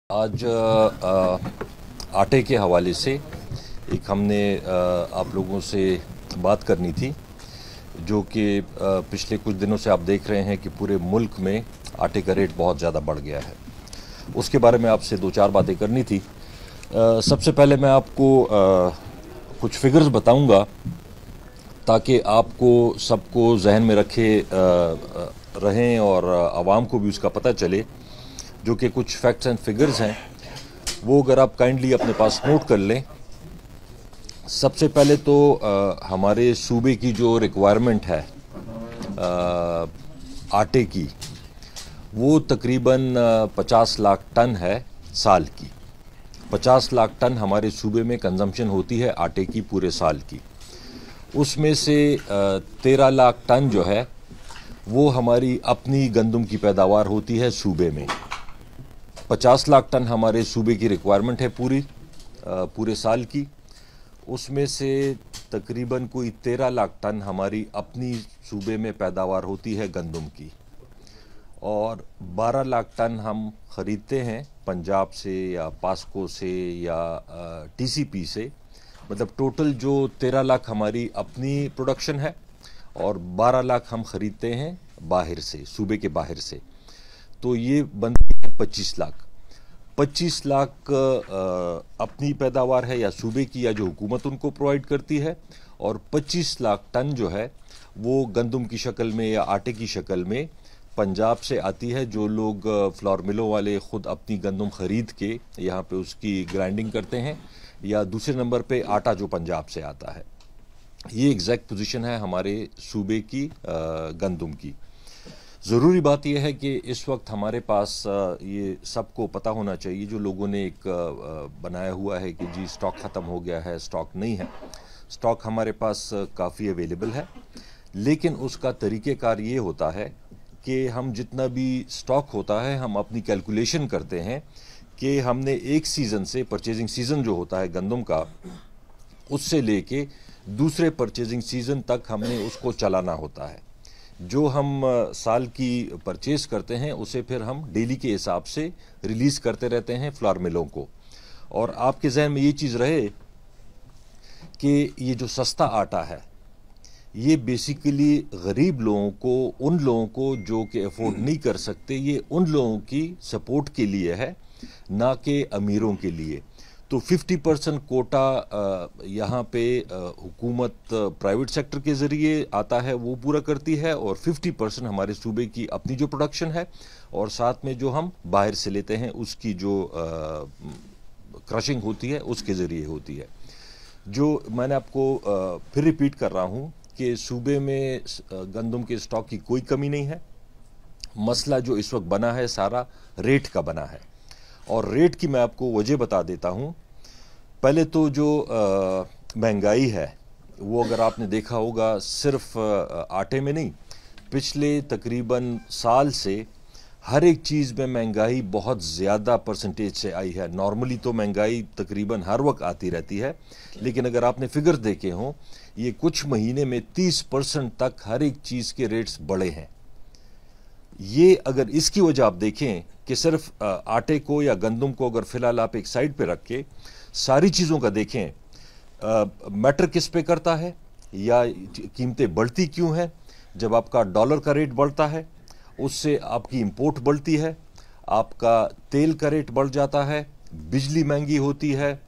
आज आटे के हवाले से एक हमने आप लोगों से बात करनी थी, जो कि पिछले कुछ दिनों से आप देख रहे हैं कि पूरे मुल्क में आटे का रेट बहुत ज़्यादा बढ़ गया है। उसके बारे में आपसे दो चार बातें करनी थी। सबसे पहले मैं आपको कुछ फिगर्स बताऊंगा ताकि आपको सबको जहन में रखे रहें और आवाम को भी उसका पता चले, जो कि कुछ फैक्ट्स एंड फिगर्स हैं वो अगर आप काइंडली अपने पास नोट कर लें। सबसे पहले तो हमारे सूबे की जो रिक्वायरमेंट है आटे की, वो तकरीबन 50 लाख टन है साल की। 50 लाख टन हमारे सूबे में कंजम्पशन होती है आटे की पूरे साल की। उसमें से 13 लाख टन जो है वो हमारी अपनी गंदम की पैदावार होती है सूबे में। 50 लाख टन हमारे सूबे की रिक्वायरमेंट है पूरे साल की। उसमें से तकरीबन कोई 13 लाख टन हमारी अपनी सूबे में पैदावार होती है गंदम की, और 12 लाख टन हम ख़रीदते हैं पंजाब से या पास्को से या टीसीपी से। मतलब टोटल जो 13 लाख हमारी अपनी प्रोडक्शन है और 12 लाख हम ख़रीदते हैं बाहर से, सूबे के बाहर से। तो ये बनती है 25 लाख। 25 लाख अपनी पैदावार है या सूबे की, या जो हुकूमत उनको प्रोवाइड करती है, और 25 लाख टन जो है वो गंदम की शक्ल में या आटे की शक्ल में पंजाब से आती है। जो लोग फ्लोर मिलों वाले ख़ुद अपनी गंदम ख़रीद के यहाँ पे उसकी ग्राइंडिंग करते हैं, या दूसरे नंबर पे आटा जो पंजाब से आता है। ये एग्जैक्ट पोजीशन है हमारे सूबे की गंदम की। ज़रूरी बात यह है कि इस वक्त हमारे पास ये सबको पता होना चाहिए, जो लोगों ने एक बनाया हुआ है कि जी स्टॉक ख़त्म हो गया है, स्टॉक नहीं है। स्टॉक हमारे पास काफ़ी अवेलेबल है, लेकिन उसका तरीक़ेकार ये होता है कि हम जितना भी स्टॉक होता है हम अपनी कैलकुलेशन करते हैं कि हमने एक सीज़न से, परचेजिंग सीज़न जो होता है गंदम का, उससे लेके दूसरे परचेजिंग सीज़न तक हमने उसको चलाना होता है। जो हम साल की परचेज करते हैं उसे फिर हम डेली के हिसाब से रिलीज़ करते रहते हैं फ्लोर मिलों को। और आपके जहन में ये चीज़ रहे कि ये जो सस्ता आटा है ये बेसिकली गरीब लोगों को, उन लोगों को जो कि अफोर्ड नहीं कर सकते, ये उन लोगों की सपोर्ट के लिए है, ना कि अमीरों के लिए। तो 50% कोटा यहाँ पे हुकूमत प्राइवेट सेक्टर के ज़रिए आता है वो पूरा करती है, और 50% हमारे सूबे की अपनी जो प्रोडक्शन है, और साथ में जो हम बाहर से लेते हैं उसकी जो क्रशिंग होती है उसके ज़रिए होती है। जो मैंने आपको फिर रिपीट कर रहा हूँ कि सूबे में गंदम के स्टॉक की कोई कमी नहीं है। मसला जो इस वक्त बना है सारा रेट का बना है, और रेट की मैं आपको वजह बता देता हूँ। पहले तो जो महंगाई है वो अगर आपने देखा होगा सिर्फ आटे में नहीं, पिछले तकरीबन साल से हर एक चीज़ में महंगाई बहुत ज़्यादा परसेंटेज से आई है। नॉर्मली तो महंगाई तकरीबन हर वक्त आती रहती है, लेकिन अगर आपने फिगर देखे हों ये कुछ महीने में 30% तक हर एक चीज़ के रेट्स बढ़े हैं। ये अगर इसकी वजह आप देखें कि सिर्फ आटे को या गंदम को अगर फ़िलहाल आप एक साइड पे रख के सारी चीज़ों का देखें, मैटर किस पे करता है या कीमतें बढ़ती क्यों हैं? जब आपका डॉलर का रेट बढ़ता है उससे आपकी इंपोर्ट बढ़ती है, आपका तेल का रेट बढ़ जाता है, बिजली महंगी होती है,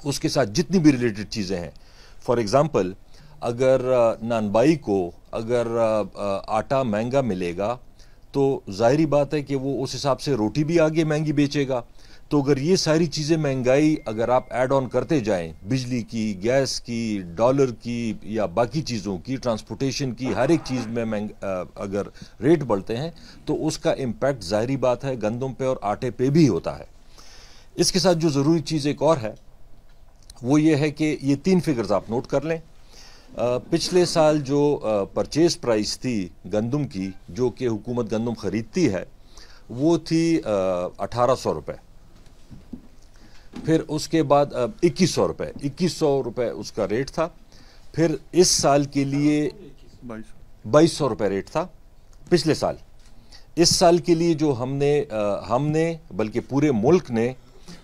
उसके साथ जितनी भी रिलेटेड चीज़ें हैं। फॉर एग्ज़ाम्पल, अगर नानबाई को अगर आटा महंगा मिलेगा तो जाहिर बात है कि वो उस हिसाब से रोटी भी आगे महंगी बेचेगा। तो अगर ये सारी चीज़ें महंगाई अगर आप ऐड ऑन करते जाएं, बिजली की, गैस की, डॉलर की, या बाकी चीज़ों की, ट्रांसपोर्टेशन की, हर एक चीज़ में अगर रेट बढ़ते हैं तो उसका इम्पैक्ट जाहिर बात है गंदम पे और आटे पे भी होता है। इसके साथ जो ज़रूरी चीज़ एक और है वो ये है कि ये 3 फिगर्स आप नोट कर लें। पिछले साल जो परचेज प्राइस थी गंदम की, जो कि हुकूमत गंदम ख़रीदती है, वो थी 1800 रुपये। फिर उसके बाद 2100 रुपये उसका रेट था। फिर इस साल के लिए 2200 रुपये रेट था पिछले साल। इस साल के लिए जो हमने बल्कि पूरे मुल्क ने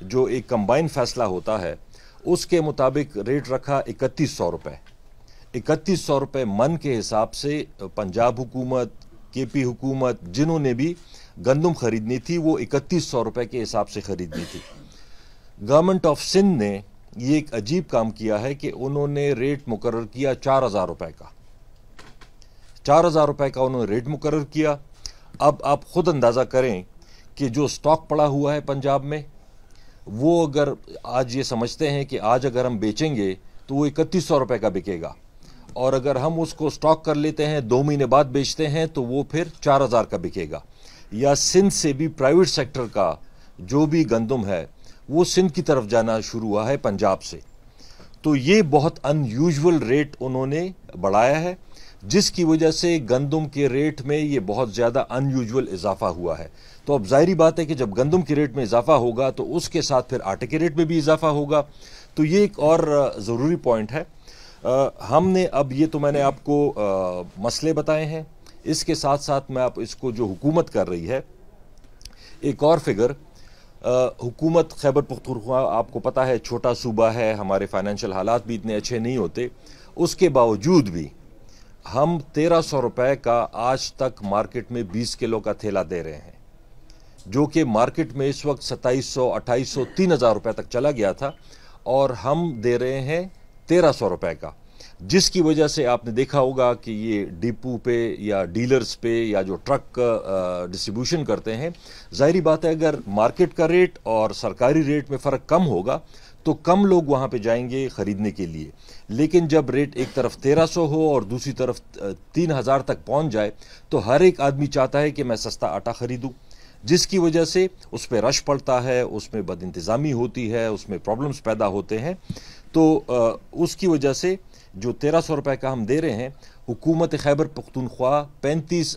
जो एक कंबाइन फैसला होता है उसके मुताबिक रेट रखा 3100 रुपये। 3100 रुपये मन के हिसाब से पंजाब हुकूमत, केपी हुकूमत जिन्होंने भी गंदम खरीदनी थी वो 3100 रुपये के हिसाब से खरीदनी थी। गवर्नमेंट ऑफ सिंध ने ये एक अजीब काम किया है कि उन्होंने रेट मुकर्रर किया 4000 रुपये का। 4000 रुपये का उन्होंने रेट मुकर्रर किया। अब आप खुद अंदाज़ा करें कि जो स्टॉक पड़ा हुआ है पंजाब में, वो अगर आज ये समझते हैं कि आज अगर हम बेचेंगे तो वो 3100 रुपये का बिकेगा, और अगर हम उसको स्टॉक कर लेते हैं 2 महीने बाद बेचते हैं तो वो फिर 4000 का बिकेगा। या सिंध से भी प्राइवेट सेक्टर का जो भी गंदम है वो सिंध की तरफ जाना शुरू हुआ है पंजाब से। तो ये बहुत अनयूजुअल रेट उन्होंने बढ़ाया है, जिसकी वजह से गंदम के रेट में ये बहुत ज़्यादा अनयूजुअल इजाफा हुआ है। तो अब जाहिर बात है कि जब गंदम के रेट में इजाफा होगा तो उसके साथ फिर आटे के रेट में भी इजाफा होगा। तो ये एक और ज़रूरी पॉइंट है। हमने अब ये तो मैंने आपको मसले बताए हैं, इसके साथ साथ मैं आप इसको जो हुकूमत कर रही है, एक और फिगर, हुकूमत खैबर पख्तूनख्वा आपको पता है छोटा सूबा है, हमारे फाइनेंशियल हालात भी इतने अच्छे नहीं होते, उसके बावजूद भी हम 1300 रुपये का आज तक मार्केट में 20 किलो का थैला दे रहे हैं, जो कि मार्केट में इस वक्त 2700, 2800, 3000 रुपये तक चला गया था, और हम दे रहे हैं 1300 रुपये का। जिसकी वजह से आपने देखा होगा कि ये डिपो पे या डीलर्स पे या जो ट्रक डिस्ट्रीब्यूशन करते हैं, ज़ाहिरी बात है अगर मार्केट का रेट और सरकारी रेट में फ़र्क कम होगा तो कम लोग वहाँ पे जाएंगे ख़रीदने के लिए। लेकिन जब रेट एक तरफ 1300 हो और दूसरी तरफ 3000 तक पहुँच जाए तो हर एक आदमी चाहता है कि मैं सस्ता आटा ख़रीदूँ, जिसकी वजह से उस पर रश पड़ता है, उसमें बदइंतज़ामी होती है, उसमें प्रॉब्लम्स पैदा होते हैं। तो उसकी वजह से जो 1300 रुपये का हम दे रहे हैं, हुकूमत खैबर पख्तूनख्वा 35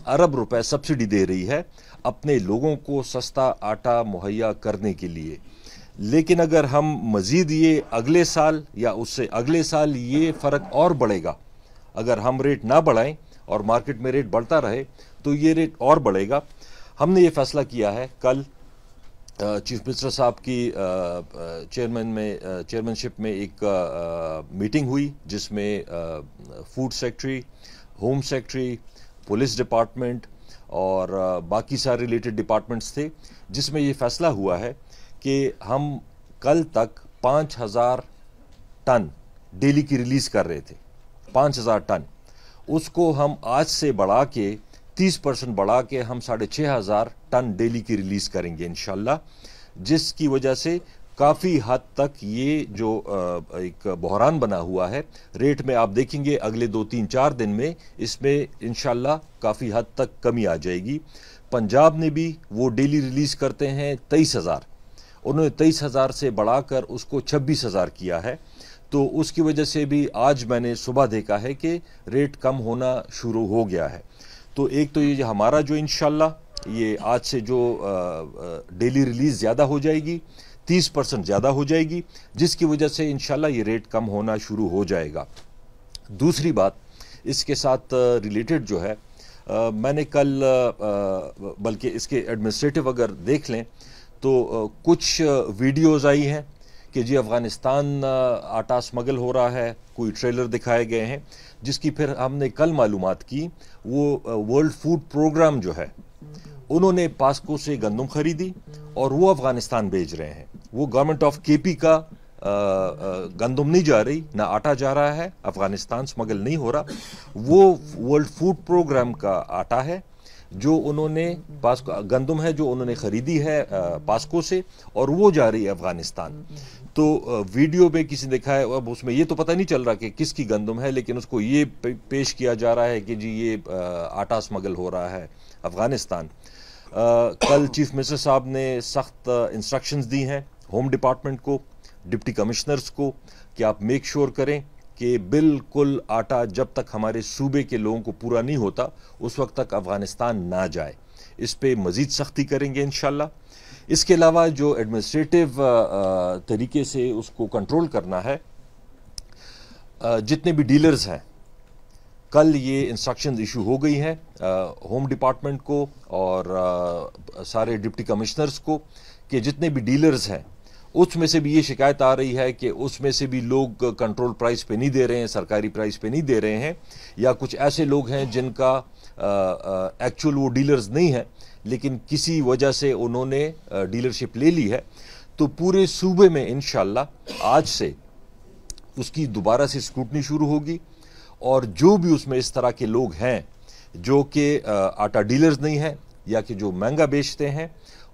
अरब रुपए सब्सिडी दे रही है अपने लोगों को सस्ता आटा मुहैया करने के लिए। लेकिन अगर हम मज़ीद ये अगले साल या उससे अगले साल ये फ़र्क और बढ़ेगा, अगर हम रेट ना बढ़ाएं और मार्केट में रेट बढ़ता रहे तो ये रेट और बढ़ेगा। हमने ये फैसला किया है, कल चीफ मिनिस्टर साहब की चेयरमैनशिप में एक मीटिंग हुई जिसमें food secretary, home secretary, police department और बाकी सारे रिलेटेड डिपार्टमेंट्स थे, जिसमें ये फैसला हुआ है कि हम कल तक 5000 टन डेली की रिलीज़ कर रहे थे, 5000 टन, उसको हम आज से बढ़ा के 30% बढ़ा के हम 6500 टन डेली की रिलीज़ करेंगे इंशाल्लाह, जिसकी वजह से काफ़ी हद तक ये जो एक बहरान बना हुआ है रेट में, आप देखेंगे अगले 2-3-4 दिन में इसमें इंशाल्लाह काफ़ी हद तक कमी आ जाएगी। पंजाब ने भी वो डेली रिलीज़ करते हैं 23,000, उन्होंने 23,000 से बढ़ाकर उसको 26,000 किया है। तो उसकी वजह से भी आज मैंने सुबह देखा है कि रेट कम होना शुरू हो गया है। तो एक तो ये हमारा जो इंशाल्लाह ये आज से जो डेली रिलीज़ ज़्यादा हो जाएगी, 30% ज़्यादा हो जाएगी, जिसकी वजह से इंशाल्लाह ये रेट कम होना शुरू हो जाएगा। दूसरी बात इसके साथ रिलेटेड जो है, मैंने कल बल्कि इसके एडमिनिस्ट्रेटिव अगर देख लें तो कुछ वीडियोस आई हैं कि जी अफ़गानिस्तान आटा स्मगल हो रहा है, कोई ट्रेलर दिखाए गए हैं, जिसकी फिर हमने कल मालूमात की। वो वर्ल्ड फूड प्रोग्राम जो है उन्होंने पास्को से गंदम खरीदी और वो अफ़गानिस्तान भेज रहे हैं। वो गवर्नमेंट ऑफ केपी का गंदम नहीं जा रही, ना आटा जा रहा है, अफ़गानिस्तान स्मगल नहीं हो रहा, वो वर्ल्ड फूड प्रोग्राम का आटा है जो उन्होंने पास्को गंदम है जो उन्होंने ख़रीदी है पास्को से, और वो जा रही है अफ़गानिस्तान। तो वीडियो पे किसी ने देखा है, अब उसमें ये तो पता नहीं चल रहा कि किसकी गंदम है, लेकिन उसको ये पेश किया जा रहा है कि जी ये आटा स्मगल हो रहा है अफ़गानिस्तान। कल चीफ मिनिस्टर साहब ने सख्त इंस्ट्रक्शंस दी हैं होम डिपार्टमेंट को, डिप्टी कमिश्नर्स को, कि आप मेक श्योर करें कि बिल्कुल आटा जब तक हमारे सूबे के लोगों को पूरा नहीं होता उस वक्त तक अफ़गानिस्तान ना जाए। इस पे मज़ीद सख्ती करेंगे इंशाल्लाह। इसके अलावा जो एडमिनिस्ट्रेटिव तरीके से उसको कंट्रोल करना है, जितने भी डीलर्स हैं کل یہ انسٹرکشنز ایشو ہو گئی ہیں ہوم ڈپارٹمنٹ کو اور سارے ڈپٹی کمشنرز کو کہ جتنے بھی ڈیلرز ہیں اس میں سے بھی یہ شکایت آ رہی ہے کہ اس میں سے بھی لوگ کنٹرول پرائز پہ نہیں دے رہے ہیں, سرکاری پرائز پہ نہیں دے رہے ہیں, یا کچھ ایسے لوگ ہیں جن کا ایکچول وہ ڈیلرز نہیں ہیں لیکن کسی وجہ سے انہوں نے ڈیلرشپ لے لی ہے. تو پورے صوبے میں انشاءاللہ آج سے اس کی دوبارہ سے اسکروٹنی شروع ہوگی, اور جو بھی اس میں اس طرح کے لوگ ہیں جو کہ آٹا ڈیلرز نہیں ہیں یا کہ جو مہنگا بیچتے ہیں,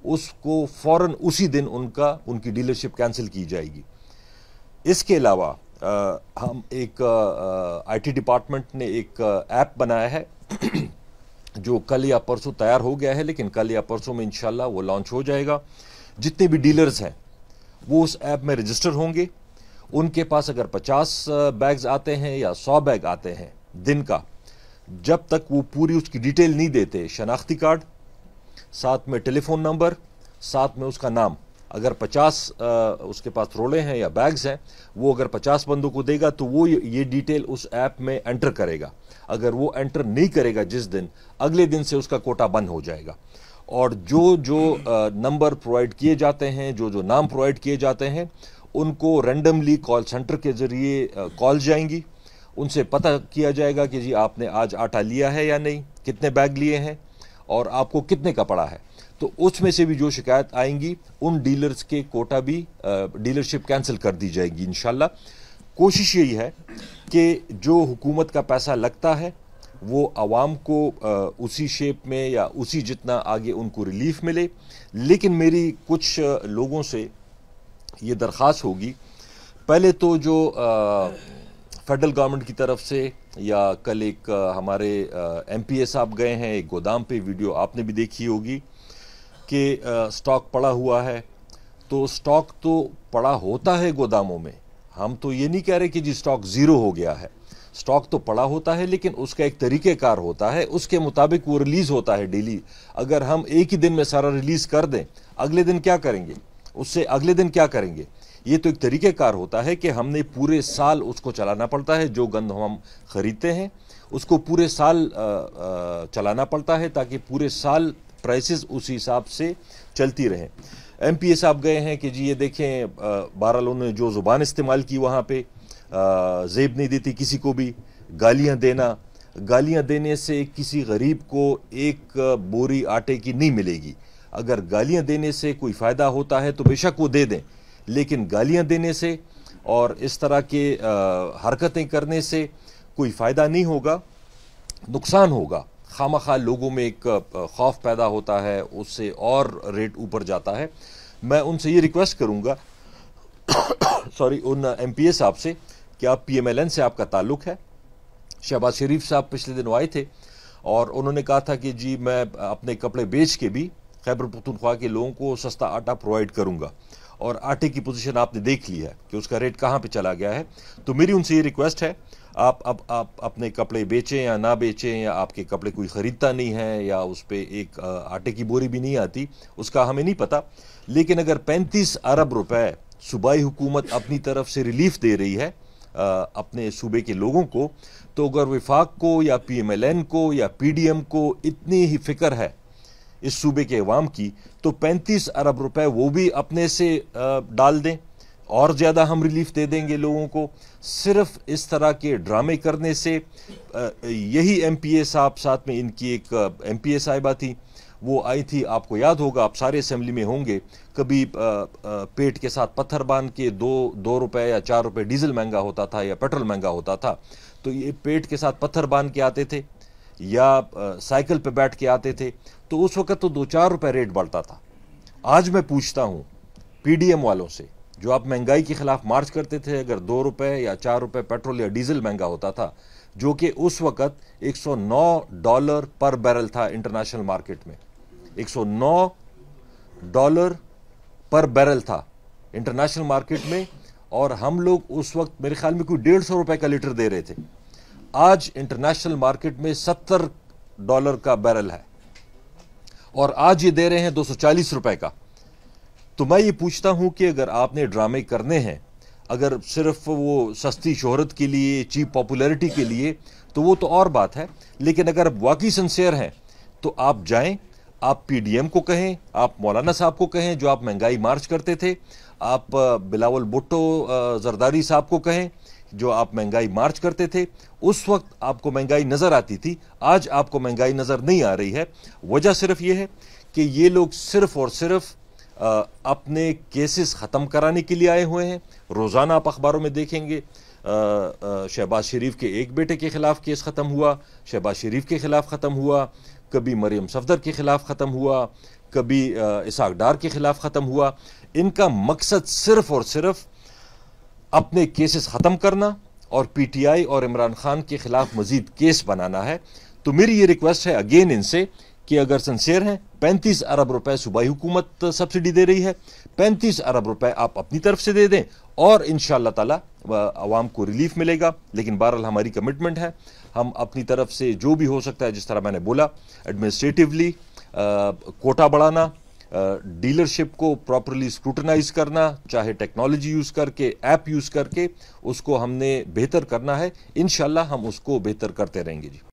اس کو فوراً اسی دن ان کی ڈیلرشپ کینسل کی جائے گی. اس کے علاوہ ہم ایک آئی ٹی ڈپارٹمنٹ نے ایک ایپ بنایا ہے جو کل یا پرسوں تیار ہو گیا ہے, لیکن کل یا پرسوں میں انشاءاللہ وہ لانچ ہو جائے گا. جتنے بھی ڈیلرز ہیں وہ اس ایپ میں رجسٹر ہوں گے. ان کے پاس اگر 50 بیگز آتے ہیں یا 100 بیگ آتے ہیں دن کا, جب تک وہ پوری اس کی ڈیٹیل نہیں دیتے, شناختی کارڈ ساتھ میں ٹیلی فون نمبر ساتھ میں اس کا نام, اگر 50 اس کے پاس رولے ہیں یا بیگز ہیں, وہ اگر 50 بندوں کو دے گا تو وہ یہ ڈیٹیل اس ایپ میں انٹر کرے گا. اگر وہ انٹر نہیں کرے گا جس دن, اگلے دن سے اس کا کوٹا بند ہو جائے گا. اور جو نمبر پرووائڈ کیے جاتے ہیں, جو نام پرووائڈ کیے جاتے ہیں, ان کو رینڈملی کال سینٹر کے ذریعے کال جائیں گی. ان سے پتہ کیا جائے گا کہ جی آپ نے آج آٹا لیا ہے یا نہیں, کتنے بیگ لیے ہیں اور آپ کو کتنے کا پڑا ہے. تو اس میں سے بھی جو شکایت آئیں گی ان ڈیلرز کے کوٹا بھی ڈیلرشپ کینسل کر دی جائے گی انشاءاللہ. کوشش یہی ہے کہ جو حکومت کا پیسہ لگتا ہے وہ عوام کو اسی شیپ میں یا اسی جتنا آگے ان کو ریلیف ملے. لیکن میری کچھ لوگوں سے یہ درخواست ہوگی, پہلے تو جو فیڈرل گورنمنٹ کی طرف سے, یا کل ایک ہمارے ایم پی اے صاحب گئے ہیں ایک گودام پہ, ویڈیو آپ نے بھی دیکھی ہوگی کہ سٹاک پڑا ہوا ہے. تو سٹاک تو پڑا ہوتا ہے گوداموں میں, ہم تو یہ نہیں کہہ رہے کہ جی سٹاک زیرو ہو گیا ہے. سٹاک تو پڑا ہوتا ہے لیکن اس کا ایک طریقہ کار ہوتا ہے, اس کے مطابق وہ ریلیز ہوتا ہے ڈیلی. اگر ہم ایک ہی دن میں سارا ریلیز کر دیں, اگلے دن کیا کریں گے, اس سے اگلے دن کیا کریں گے؟ یہ تو ایک طریقہ کار ہوتا ہے کہ ہم نے پورے سال اس کو چلانا پڑتا ہے. جو گند ہم خریدتے ہیں اس کو پورے سال چلانا پڑتا ہے تاکہ پورے سال پرائسز اسی حساب سے چلتی رہیں. ایم پی اے صاحب گئے ہیں کہ جی یہ دیکھیں بہرحال انہوں نے جو زبان استعمال کی وہاں پہ, زیب نہیں دیتی کسی کو بھی, گالیاں دینے سے کسی غریب کو ایک بوری آٹے کی نہیں ملے گی. اگر گالیاں دینے سے کوئی فائدہ ہوتا ہے تو بے شک وہ دے دیں, لیکن گالیاں دینے سے اور اس طرح کے حرکتیں کرنے سے کوئی فائدہ نہیں ہوگا, نقصان ہوگا. خامخواہ لوگوں میں ایک خوف پیدا ہوتا ہے, اس سے اور ریٹ اوپر جاتا ہے. میں ان سے یہ ریکویسٹ کروں گا ان ایم پی اے صاحب سے کہ آپ پی ایم ایل این سے آپ کا تعلق ہے. شہباز شریف صاحب پچھلے دنوں آئے تھے اور انہوں نے کہا تھا کہ جی میں اپنے کپڑے بیچ کے بھی خیبر پختونخوا کے لوگوں کو سستا آٹا پرووائڈ کروں گا. اور آٹے کی پوزیشن آپ نے دیکھ لی ہے کہ اس کا ریٹ کہاں پہ چلا گیا ہے. تو میری ان سے یہ ریکویسٹ ہے, آپ اپنے کپڑے بیچیں یا نہ بیچیں, یا آپ کے کپڑے کوئی خریدتا نہیں ہے یا اس پہ ایک آٹے کی بوری بھی نہیں آتی, اس کا ہمیں نہیں پتہ. لیکن اگر 35 ارب روپے صوبائی حکومت اپنی طرف سے ریلیف دے رہی ہے اپنے صوبے کے لوگوں کو, تو اگر وفاق کو یا پی ایم ایل این کو یا پی ڈی ایم کو اتنی ہی فکر ہے اس صوبے کے عوام کی, تو 35 ارب روپے وہ بھی اپنے سے ڈال دیں, اور زیادہ ہم ریلیف دے دیں گے لوگوں کو. صرف اس طرح کے ڈرامے کرنے سے, یہی ایم پی اے صاحب, ساتھ میں ان کی ایک ایم پی اے صاحبہ تھی, وہ آئی تھی, آپ کو یاد ہوگا, آپ سارے اسمبلی میں ہوں گے, کبھی پیٹ کے ساتھ پتھر باندھ کے 2 روپے یا 4 روپے ڈیزل مہنگا ہوتا تھا یا پیٹرول مہنگا ہوتا تھا, تو یہ پیٹ کے ساتھ پتھر باندھ کے آتے تھے یا سائیکل پہ بیٹھ کے آتے تھے. تو اس وقت تو 2-4 روپے ریٹ بڑھتا تھا. آج میں پوچھتا ہوں پی ڈی ایم والوں سے, جو آپ مہنگائی کے خلاف مارچ کرتے تھے, اگر 2 روپے یا 4 روپے پیٹرول یا ڈیزل مہنگا ہوتا تھا, جو کہ اس وقت $109 پر بیرل تھا انٹرنیشنل مارکیٹ میں, $109 پر بیرل تھا انٹرنیشنل مارکیٹ میں, اور ہم لوگ اس وقت میرے خیال میں کوئی 150 روپے کا لیٹر دے رہے تھے. آج انٹرنیشنل مارکیٹ میں $70 کا بیرل ہے, اور آج یہ دے رہے ہیں 240 روپے کا. تو میں یہ پوچھتا ہوں کہ اگر آپ نے ڈرامے کرنے ہیں, اگر صرف وہ سستی شہرت کے لیے, چیپ پاپولیرٹی کے لیے, تو وہ تو اور بات ہے. لیکن اگر واقعی سنسیئر ہیں تو آپ جائیں, آپ پی ڈی ایم کو کہیں, آپ مولانا صاحب کو کہیں جو آپ مہنگائی مارچ کرتے تھے, آپ بلاول بھٹو زرداری صاحب کو کہیں جو آپ مہنگائی مارچ کرتے تھے. اس وقت آپ کو مہنگائی نظر آتی تھی, آج آپ کو مہنگائی نظر نہیں آ رہی ہے. وجہ صرف یہ ہے کہ یہ لوگ صرف اور صرف اپنے کیسز ختم کرانے کے لیے آئے ہوئے ہیں. روزانہ آپ اخباروں میں دیکھیں گے شہباز شریف کے ایک بیٹے کے خلاف کیس ختم ہوا, شہباز شریف کے خلاف ختم ہوا, کبھی مریم صفدر کے خلاف ختم ہوا, کبھی اسحاق ڈار کے خلاف ختم ہوا. ان کا مقصد صرف اور صرف اپنے کیسز ختم کرنا اور پی ٹی آئی اور عمران خان کے خلاف مزید کیس بنانا ہے. تو میری یہ ریکویسٹ ہے اگین ان سے کہ اگر سنسیئر ہیں, 35 ارب روپے صوبائی حکومت سبسڈی دے رہی ہے, 35 ارب روپے آپ اپنی طرف سے دے دیں اور انشاءاللہ تعالی عوام کو ریلیف ملے گا. لیکن بہرحال ہماری کمٹمنٹ ہے, ہم اپنی طرف سے جو بھی ہو سکتا ہے, جس طرح میں نے بولا, ایڈمنسٹریٹیولی کوٹا بڑھانا, ڈیلرشپ کو پراپرلی اسکروٹنائز کرنا, چاہے ٹیکنالوجی یوز کر کے, ایپ یوز کر کے, اس کو ہم نے بہتر کرنا ہے. انشاءاللہ ہم اس کو بہتر کرتے رہیں گے. جی